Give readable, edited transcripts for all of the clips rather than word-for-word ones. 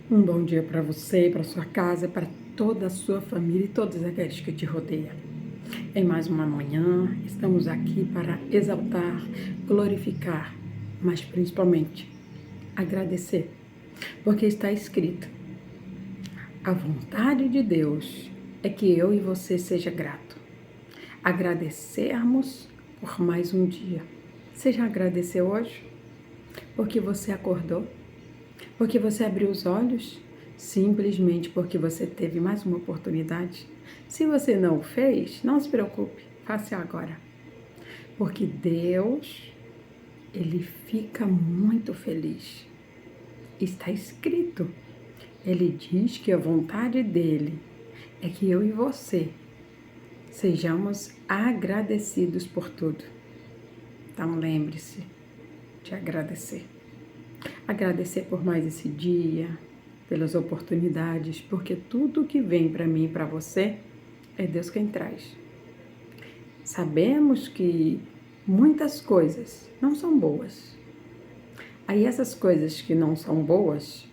Um bom dia para você, para sua casa, para toda a sua família e todos aqueles que te rodeiam. Em mais uma manhã, estamos aqui para exaltar, glorificar, mas principalmente agradecer, porque está escrito: a vontade de Deus é que eu e você seja grato. Agradecermos por mais um dia. Você já agradeceu hoje? Porque você acordou? Porque você abriu os olhos? Simplesmente porque você teve mais uma oportunidade? Se você não o fez, não se preocupe, faça agora. Porque Deus, Ele fica muito feliz. Está escrito. Ele diz que a vontade dEle é que eu e você sejamos agradecidos por tudo. Então lembre-se de agradecer. Agradecer por mais esse dia, pelas oportunidades, porque tudo que vem para mim e para você é Deus quem traz. Sabemos que muitas coisas não são boas. Aí essas coisas que não são boas,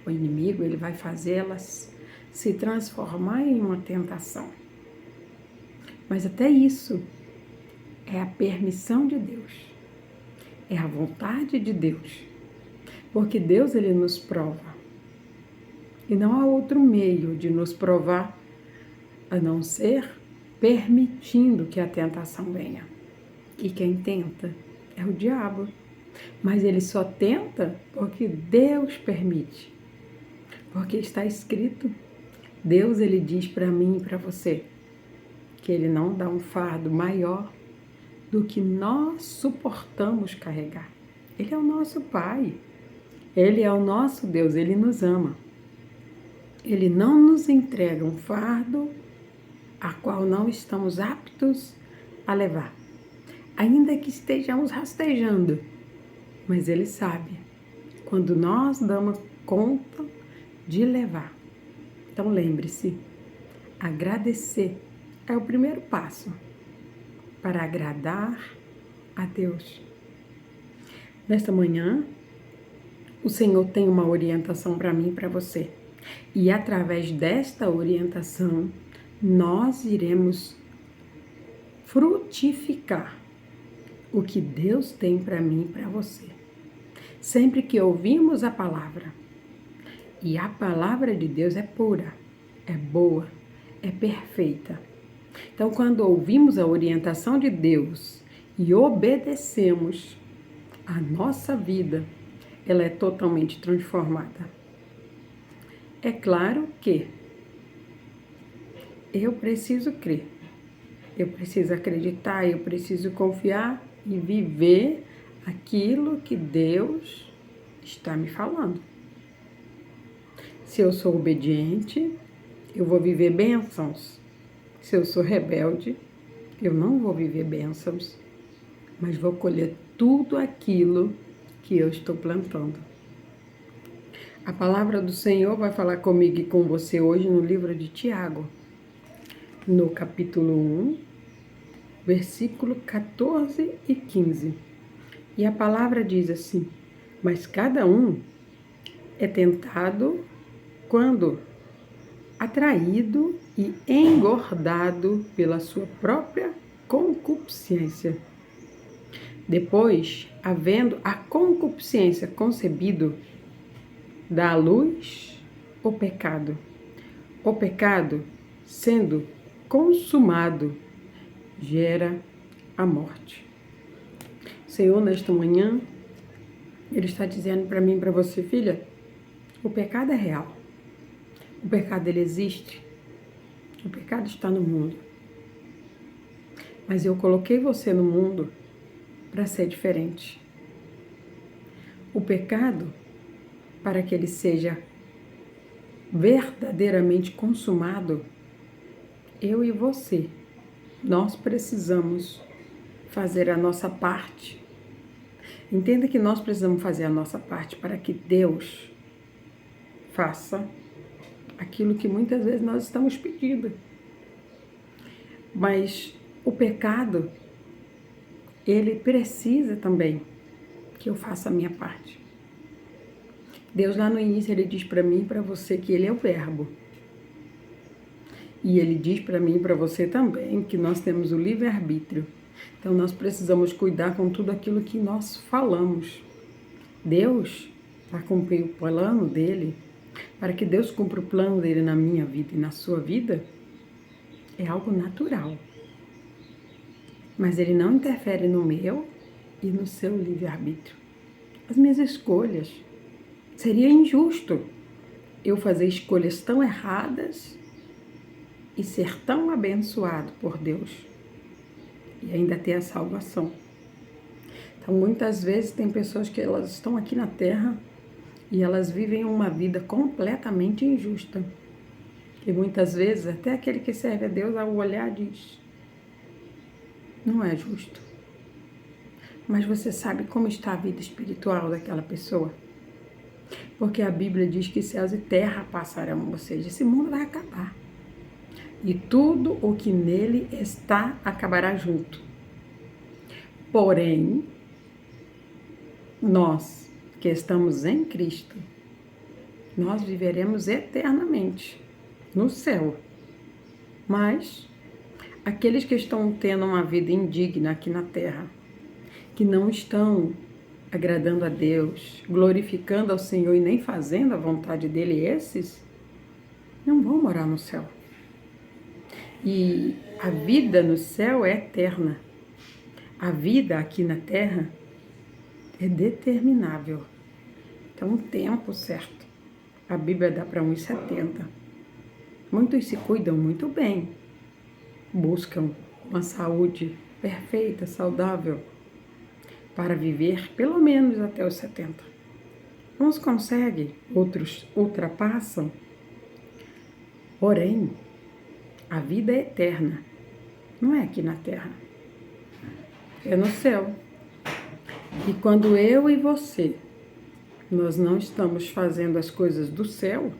o inimigo ele vai fazê-las se transformar em uma tentação. Mas até isso é a permissão de Deus. É a vontade de Deus. Porque Deus ele nos prova. E não há outro meio de nos provar a não ser permitindo que a tentação venha. E quem tenta é o diabo. Mas ele só tenta porque Deus permite. Porque está escrito, Deus ele diz para mim e para você que ele não dá um fardo maior do que nós suportamos carregar. Ele é o nosso Pai. Ele é o nosso Deus, ele nos ama. Ele não nos entrega um fardo a qual não estamos aptos a levar, ainda que estejamos rastejando, mas Ele sabe quando nós damos conta de levar. Então lembre-se, agradecer é o primeiro passo para agradar a Deus. Nesta manhã, o Senhor tem uma orientação para mim e para você. E através desta orientação, nós iremos frutificar o que Deus tem para mim e para você. Sempre que ouvimos a palavra, e a palavra de Deus é pura, é boa, é perfeita. Então, quando ouvimos a orientação de Deus e obedecemos, a nossa vida, ela é totalmente transformada. É claro que eu preciso crer, eu preciso acreditar, eu preciso confiar e viver aquilo que Deus está me falando. Se eu sou obediente, eu vou viver bênçãos. Se eu sou rebelde, eu não vou viver bênçãos, mas vou colher tudo aquilo que eu estou plantando. A palavra do Senhor vai falar comigo e com você hoje no livro de Tiago, no capítulo 1, versículo 14 e 15. E a palavra diz assim: mas cada um é tentado quando atraído e engordado pela sua própria concupiscência. Depois, havendo a concupiscência concebido, dá à luz o pecado. O pecado, sendo consumado, gera a morte. Senhor, nesta manhã, Ele está dizendo para mim e para você, filha, o pecado é real. O pecado, ele existe. O pecado está no mundo. Mas eu coloquei você no mundo para ser diferente. O pecado, para que ele seja verdadeiramente consumado, eu e você, nós precisamos fazer a nossa parte. Entenda que nós precisamos fazer a nossa parte para que Deus faça aquilo que muitas vezes nós estamos pedindo. Mas o pecado, ele precisa também que eu faça a minha parte. Deus lá no início, ele diz para mim e para você que ele é o verbo. E ele diz para mim e para você também que nós temos o livre-arbítrio. Então nós precisamos cuidar com tudo aquilo que nós falamos. Deus, para cumprir o plano dele, para que Deus cumpra o plano dele na minha vida e na sua vida, é algo natural. Mas ele não interfere no meu e no seu livre-arbítrio. As minhas escolhas. Seria injusto eu fazer escolhas tão erradas e ser tão abençoado por Deus e ainda ter a salvação. Então, muitas vezes tem pessoas que elas estão aqui na Terra e elas vivem uma vida completamente injusta. E muitas vezes até aquele que serve a Deus ao olhar diz, não é justo. Mas você sabe como está a vida espiritual daquela pessoa? Porque a Bíblia diz que céus e terra passarão, ou seja, esse mundo vai acabar. E tudo o que nele está acabará junto. Porém, nós que estamos em Cristo, nós viveremos eternamente no céu. Mas aqueles que estão tendo uma vida indigna aqui na terra, que não estão agradando a Deus, glorificando ao Senhor e nem fazendo a vontade dele, esses não vão morar no céu. E a vida no céu é eterna. A vida aqui na terra é determinável. Então, um tempo certo. A Bíblia dá para 1,70. Muitos se cuidam muito bem. Buscam uma saúde perfeita, saudável, para viver pelo menos até os 70. Uns conseguem, outros ultrapassam. Porém, a vida é eterna. Não é aqui na terra. É no céu. E quando eu e você, nós não estamos fazendo as coisas do céu,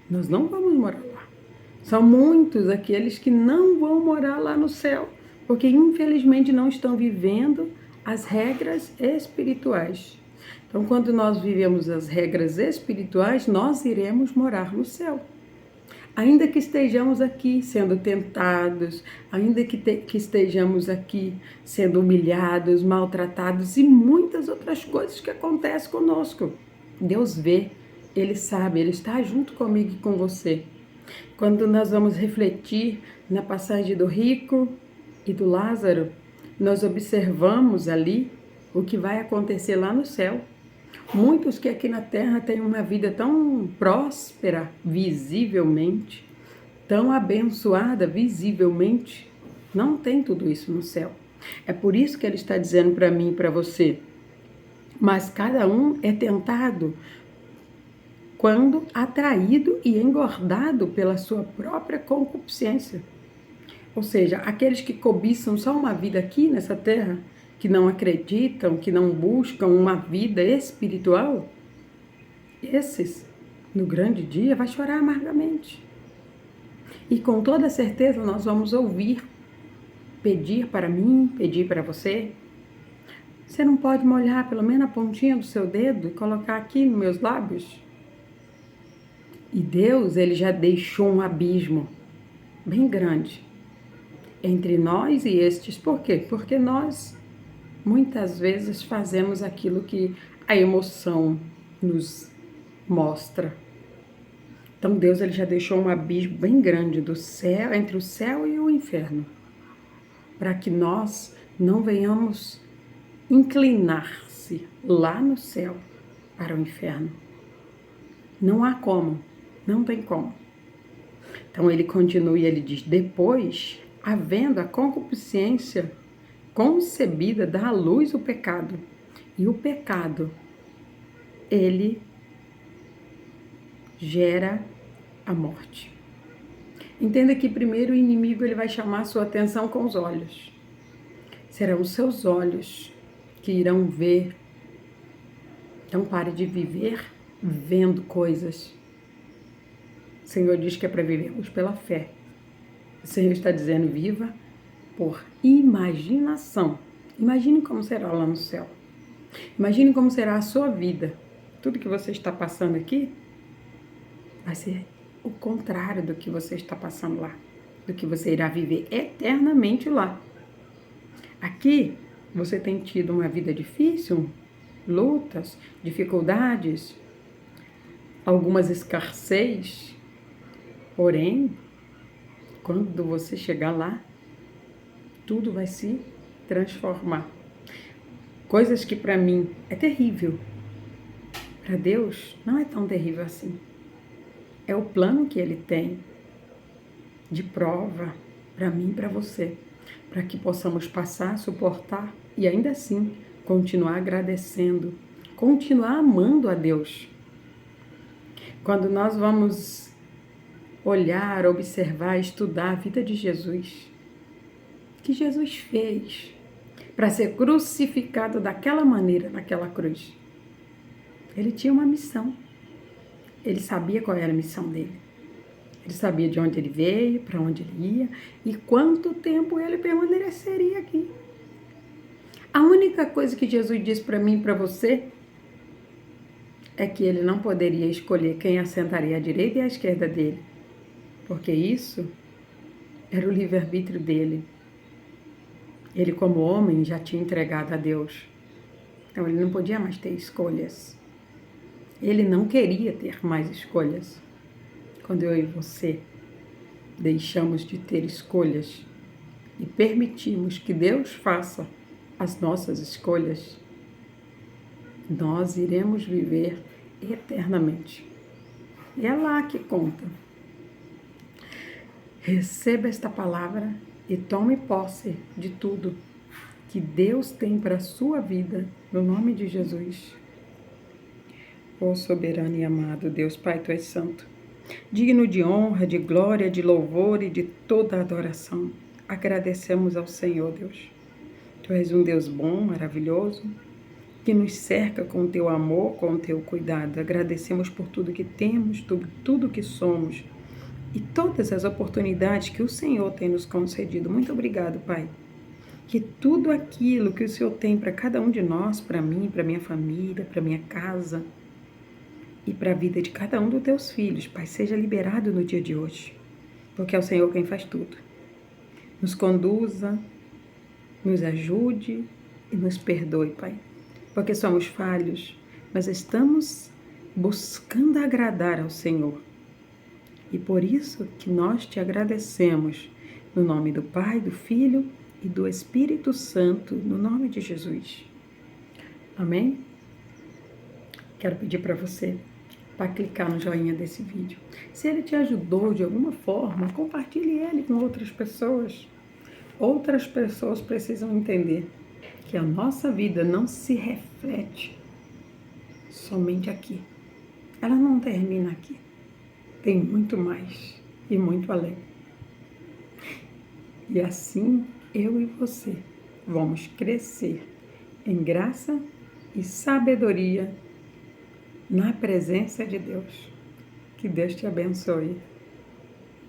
nós não vamos morar lá. São muitos aqueles que não vão morar lá no céu, porque infelizmente não estão vivendo as regras espirituais. Então, quando nós vivemos as regras espirituais, nós iremos morar no céu. Ainda que estejamos aqui sendo tentados, ainda que estejamos aqui sendo humilhados, maltratados e muitas outras coisas que acontecem conosco. Deus vê, Ele sabe, Ele está junto comigo e com você. Quando nós vamos refletir na passagem do rico e do Lázaro, nós observamos ali o que vai acontecer lá no céu. Muitos que aqui na terra têm uma vida tão próspera, visivelmente, tão abençoada, visivelmente, não tem tudo isso no céu. É por isso que ele está dizendo para mim e para você, mas cada um é tentado quando atraído e engordado pela sua própria concupiscência. Ou seja, aqueles que cobiçam só uma vida aqui nessa terra, que não acreditam, que não buscam uma vida espiritual, esses, no grande dia, vai chorar amargamente. E com toda certeza nós vamos ouvir, pedir para mim, pedir para você. Você não pode molhar pelo menos a pontinha do seu dedo e colocar aqui nos meus lábios? E Deus, Ele já deixou um abismo bem grande entre nós e estes. Por quê? Porque nós muitas vezes fazemos aquilo que a emoção nos mostra. Então Deus, Ele já deixou um abismo bem grande do céu, entre o céu e o inferno, para que nós não venhamos inclinar-se lá no céu para o inferno. Não há como, não tem como. Então ele continua e ele diz, depois, havendo a concupiscência concebida, dá à luz o pecado. E o pecado, ele gera a morte. Entenda que primeiro o inimigo ele vai chamar a sua atenção com os olhos. Serão os seus olhos que irão ver. Então pare de viver vendo coisas. O Senhor diz que é para vivermos pela fé. O Senhor está dizendo, viva por imaginação. Imagine como será lá no céu. Imagine como será a sua vida tudo que você está passando aqui vai ser o contrário do que você está passando lá, do que você irá viver eternamente lá. Aqui você tem tido uma vida difícil, lutas, dificuldades, algumas escassez, porém, quando você chegar lá, tudo vai se transformar. Coisas que para mim é terrível, para Deus não é tão terrível assim. É o plano que Ele tem de prova para mim e para você, para que possamos passar, suportar e ainda assim continuar agradecendo, continuar amando a Deus. Quando nós vamos olhar, observar, estudar a vida de Jesus, o que Jesus fez para ser crucificado daquela maneira, naquela cruz. Ele tinha uma missão. Ele sabia qual era a missão dele. Ele sabia de onde ele veio, para onde ele ia e quanto tempo ele permaneceria aqui. A única coisa que Jesus disse para mim e para você é que ele não poderia escolher quem assentaria à direita e à esquerda dele, porque isso era o livre-arbítrio dele. Ele, como homem, já tinha entregado a Deus. Então, ele não podia mais ter escolhas. Ele não queria ter mais escolhas. Quando eu e você deixamos de ter escolhas e permitimos que Deus faça as nossas escolhas, nós iremos viver eternamente. E é lá que conta. Receba esta palavra e tome posse de tudo que Deus tem para a sua vida, no nome de Jesus. Ó soberano e amado Deus, Pai, Tu és santo, digno de honra, de glória, de louvor e de toda adoração. Agradecemos ao Senhor, Deus. Tu és um Deus bom, maravilhoso, que nos cerca com o Teu amor, com o Teu cuidado. Agradecemos por tudo que temos, tudo que somos e todas as oportunidades que o Senhor tem nos concedido. Muito obrigado, Pai. Que tudo aquilo que o Senhor tem para cada um de nós, para mim, para minha família, para minha casa e para a vida de cada um dos Teus filhos, Pai, seja liberado no dia de hoje, porque é o Senhor quem faz tudo. Nos conduza, nos ajude e nos perdoe, Pai, porque somos falhos, mas estamos buscando agradar ao Senhor. E por isso que nós te agradecemos, no nome do Pai, do Filho e do Espírito Santo, no nome de Jesus. Amém? Quero pedir para você para clicar no joinha desse vídeo. Se ele te ajudou de alguma forma, compartilhe ele com outras pessoas. Outras pessoas precisam entender que a nossa vida não se reflete somente aqui. Ela não termina aqui. Tem muito mais e muito além. E assim, eu e você vamos crescer em graça e sabedoria na presença de Deus. Que Deus te abençoe.